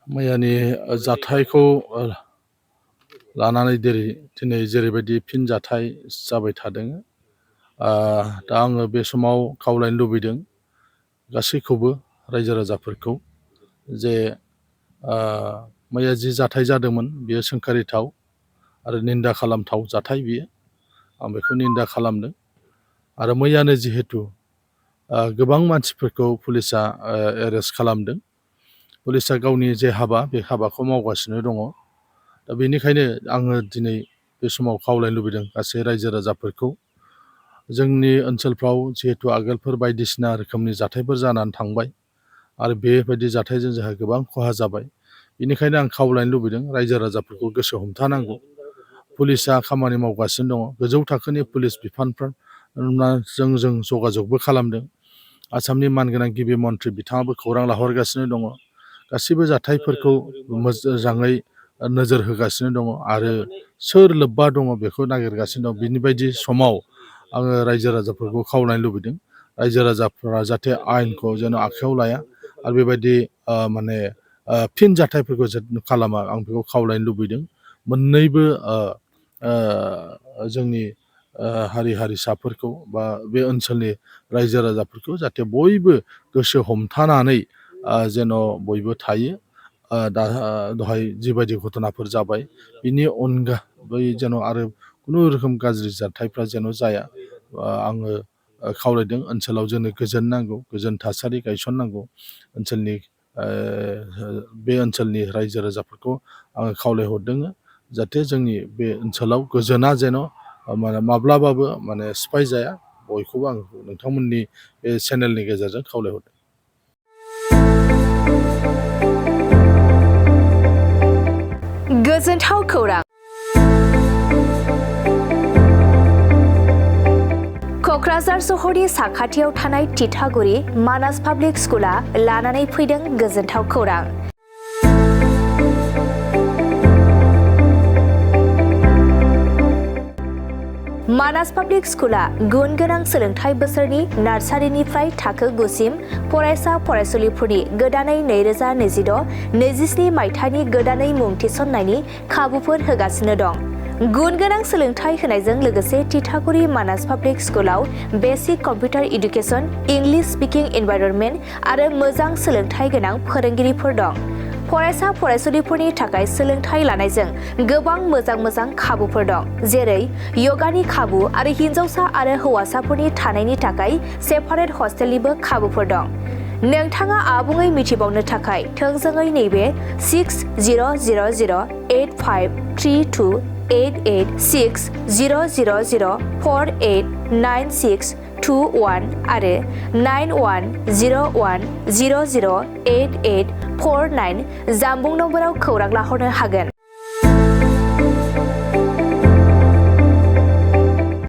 मैयानि जाथायखौ लानानै दिनै जेरैबायदि फिनजाथाय जाबाय थादों, दा आङो बे समाव खावलायनो लुबैदों गासैखौबो रायजो राजाफोरखौ जे मैया जि जाथाय जादोंमोन बेयो सोंखारिथाव आरो निन्दा खालामथाव जाथाय बियो। आं बेखौ निन्दा खालामदों आरो मैयानो जिहेतु गोबां मानसिफोरखौ पुलिसा एरेस्ट खालामदों। पुलिसा गावनि जे हाबा बे हाबाखौ मावगासिनो दङ। दा बेनिखायनो आङो दिनै बे समाव खावलायनो लुबैदों गासै रायजो राजाफोरखौ, जोंनि ओनसोलफ्राव जिहेतु आगोलफोर बायदिसिना रोखोमनि जाथायफोर जानानै थांबाय आरो बेबायदि जाथायजों जोंहा गोबां खहा जाबाय। बेनिखायनो आं खावलायनो लुबैदों रायजो राजाफोरखौ गोसो हमथानांगौ। पुलिसा खामानि मावगासिनो दङ, गोजौ थाखोनि पुलिस बिफानफोर जों जगाजगबो खालामदों। आसामनि मानगोनां गिबि मन्थ्रि बिथाङाबो खौरां लाहरगासिनो दङ। गासैबो जाथायफोरखौ मोजाङै नोजोर होगासिनो दङ आरो सोर लोब्बा दङ बेखौ नागिरगासिनो दं। बिनि बायदि समाव आङो रायजो राजाफोरखौ खावलायनो लुबैदों रायजो राजाफोरा जाहाथे आयेनखौ जेन' आखायाव लाया आरो बेबायदि फिन जाथायफोरखौ खालामा, आं बेखौ खावलायनो लुबैदों। मोननैबो जोंनि हारि हारिसाफोरखौ बा बे ओनसोलनि रायजो राजाफोरखौ जाहाथे बयबो गोसो हमथानानै जेन' बयबो थायो। दा दहाय जिबायदि घटनाफोर जाबाय बिनि अनगा बै जेन' आरो खुनु रोखोम गाज्रि जाथायफ्रा जेन' जाया। आङो खावलायदों ओनसोलाव जोंनो गोजोन नांगौ, गोजोन थासारि गायसननांगौ। ओनसोलनि बे ओनसोलनि रायजो राजाफोरखौ आङो खावलायहरदों जाहाथे जोंनि बे ओनसोलाव गोजोना जेन' माब्लाबाबो सिफाय जाया। बयखौबो आं नोंथांमोननि बे चेनेलनि गेजेरजों खावलायहरदों। गोजोनथाव खौरां। क'क्राझार सहरनि साखाथियाव थानाय तितागुरि मानास पाब्लिक स्कुला लानानै फैदों गोजोनथाव खौरां। मानास पाब्लिक स्कुला गुन गोनां सोलोंथाइ बोसोरनि नार्सारिनिफ्राय थाखो 9 सिम फरायसा फरायसुलिफोरनि गोदानै 2026-27 मायथाइनि गोदानै मुं थिसननायनि खाबुफोर होगासिनो दं। गुन गोनां सोलोंथाइ होनायजों लोगोसे तितागुरि मानास पाब्लिक स्कुलाव basic computer education, English speaking environment आरो मोजां सोलोंथाइ गोनां फोरोंगिरिफोर दं। फरायसा फरायसुलिफोरनि थाखाय सोलोंथाइ लानायजों गोबां मोजां खाबुफोर दं, जेरै यगानि खाबु आरो हिन्जावसा आरो हौवासाफोरनि थानायनि थाखाय सेपारेट हस्टेलनिबो खाबुफोर दं। नोंथाङा आबुङै मिथिबावनो थाखाय थोंजोङै नैबे 600083286000489621 आरो 9101008849 जानबुं नम्बराव खौरां लाहरनो हागोन।